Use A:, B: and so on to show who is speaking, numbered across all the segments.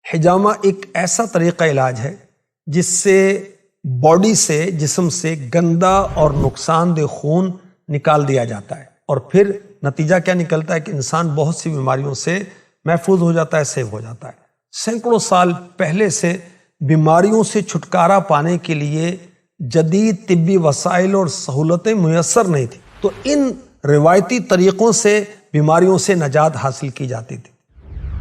A: حجامہ ایک ایسا طریقہ علاج ہے جس سے باڈی سے، جسم سے گندا اور نقصان دہ خون نکال دیا جاتا ہے، اور پھر نتیجہ کیا نکلتا ہے کہ انسان بہت سی بیماریوں سے محفوظ ہو جاتا ہے، سیو ہو جاتا ہے۔ سینکڑوں سال پہلے سے بیماریوں سے چھٹکارا پانے کے لیے جدید طبی وسائل اور سہولتیں میسر نہیں تھیں، تو ان روایتی طریقوں سے بیماریوں سے نجات حاصل کی جاتی تھی۔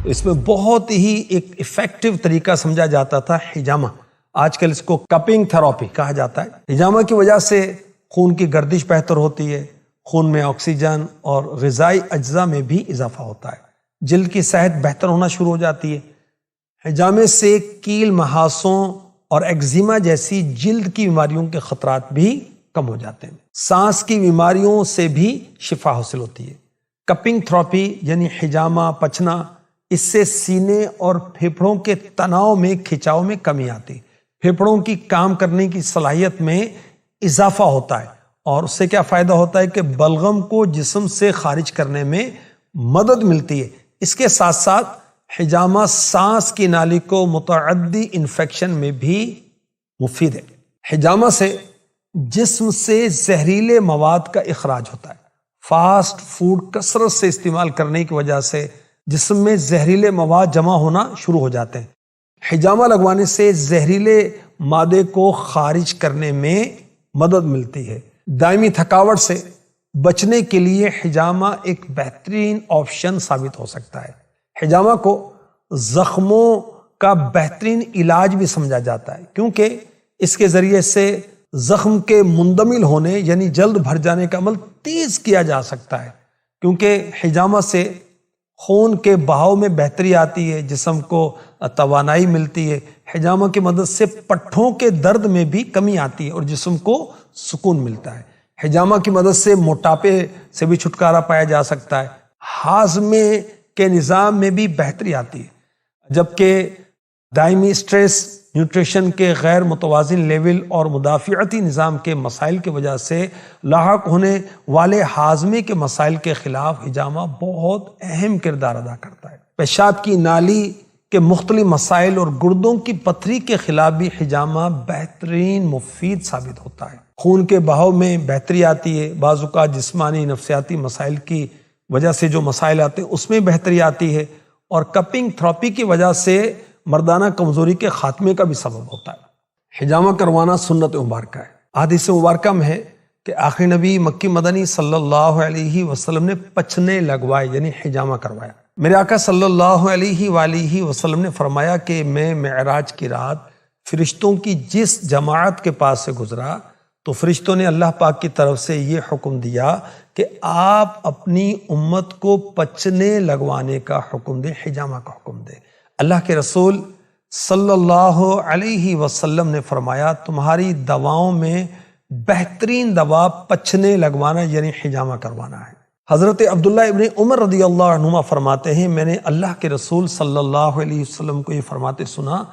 A: اس میں بہت ہی ایک ایفیکٹو طریقہ سمجھا جاتا تھا حجامہ۔ آج کل اس کو کپنگ تھراپی کہا جاتا ہے۔ حجامہ کی وجہ سے خون کی گردش بہتر ہوتی ہے، خون میں آکسیجن اور غذائی اجزاء میں بھی اضافہ ہوتا ہے، جلد کی صحت بہتر ہونا شروع ہو جاتی ہے۔ حجامے سے کیل، محاسوں اور ایگزیما جیسی جلد کی بیماریوں کے خطرات بھی کم ہو جاتے ہیں۔ سانس کی بیماریوں سے بھی شفا حاصل ہوتی ہے۔ کپنگ تھراپی یعنی حجامہ پچنا، اس سے سینے اور پھیپھڑوں کے تناؤ میں، کھچاؤ میں کمی آتی، پھیپھڑوں کی کام کرنے کی صلاحیت میں اضافہ ہوتا ہے، اور اس سے کیا فائدہ ہوتا ہے کہ بلغم کو جسم سے خارج کرنے میں مدد ملتی ہے۔ اس کے ساتھ ساتھ حجامہ سانس کی نالی کو متعدی انفیکشن میں بھی مفید ہے۔ حجامہ سے جسم سے زہریلے مواد کا اخراج ہوتا ہے۔ فاسٹ فوڈ کثرت سے استعمال کرنے کی وجہ سے جسم میں زہریلے مواد جمع ہونا شروع ہو جاتے ہیں۔ حجامہ لگوانے سے زہریلے مادے کو خارج کرنے میں مدد ملتی ہے۔ دائمی تھکاوٹ سے بچنے کے لیے حجامہ ایک بہترین آپشن ثابت ہو سکتا ہے۔ حجامہ کو زخموں کا بہترین علاج بھی سمجھا جاتا ہے، کیونکہ اس کے ذریعے سے زخم کے مندمل ہونے یعنی جلد بھر جانے کا عمل تیز کیا جا سکتا ہے، کیونکہ حجامہ سے خون کے بہاؤ میں بہتری آتی ہے، جسم کو توانائی ملتی ہے۔ حجامہ کی مدد سے پٹھوں کے درد میں بھی کمی آتی ہے اور جسم کو سکون ملتا ہے۔ حجامہ کی مدد سے موٹاپے سے بھی چھٹکارا پایا جا سکتا ہے۔ ہاضمے کے نظام میں بھی بہتری آتی ہے، جبکہ دائمی سٹریس، نیوٹریشن کے غیر متوازن لیول اور مدافعتی نظام کے مسائل کی وجہ سے لاحق ہونے والے ہاضمے کے مسائل کے خلاف حجامہ بہت اہم کردار ادا کرتا ہے۔ پیشاب کی نالی کے مختلف مسائل اور گردوں کی پتھری کے خلاف بھی حجامہ بہترین مفید ثابت ہوتا ہے۔ خون کے بہاؤ میں بہتری آتی ہے، بعض اوقات جسمانی نفسیاتی مسائل کی وجہ سے جو مسائل آتے ہیں اس میں بہتری آتی ہے، اور کپنگ تھراپی کی وجہ سے مردانہ کمزوری کے خاتمے کا بھی سبب ہوتا ہے۔ حجامہ کروانا سنت مبارکہ ہے۔ احادیث مبارکہ میں ہے کہ آخری نبی مکی مدنی صلی اللہ علیہ وسلم نے پچھنے لگوائے یعنی حجامہ کروایا۔ میرے آقا صلی اللہ علیہ وآلہ وسلم نے فرمایا کہ میں معراج کی رات فرشتوں کی جس جماعت کے پاس سے گزرا تو فرشتوں نے اللہ پاک کی طرف سے یہ حکم دیا کہ آپ اپنی امت کو پچھنے لگوانے کا حکم دیں، حجامہ کا حکم دیں۔ اللہ کے رسول صلی اللہ علیہ وسلم نے فرمایا تمہاری دواؤں میں بہترین دوا پچھنے لگوانا یعنی حجامہ کروانا ہے۔ حضرت عبداللہ ابن عمر رضی اللہ عنہما فرماتے ہیں میں نے اللہ کے رسول صلی اللہ علیہ وسلم کو یہ فرماتے سنا،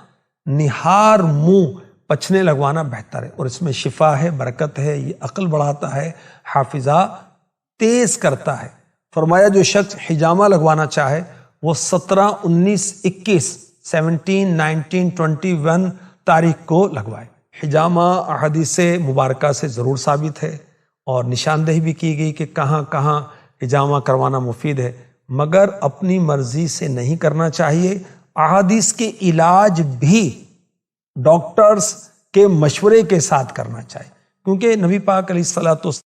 A: نہار منہ پچھنے لگوانا بہتر ہے، اور اس میں شفا ہے، برکت ہے، یہ عقل بڑھاتا ہے، حافظہ تیز کرتا ہے۔ فرمایا جو شخص حجامہ لگوانا چاہے وہ 17، 19، 21، 17، 19، 21 تاریخ کو لگوائے۔ حجامہ احادیث مبارکہ سے ضرور ثابت ہے، اور نشاندہی بھی کی گئی کہ کہاں کہاں حجامہ کروانا مفید ہے، مگر اپنی مرضی سے نہیں کرنا چاہیے۔ احادیث کے علاج بھی ڈاکٹرز کے مشورے کے ساتھ کرنا چاہیے، کیونکہ نبی پاک علیہ الصلوۃ والسلام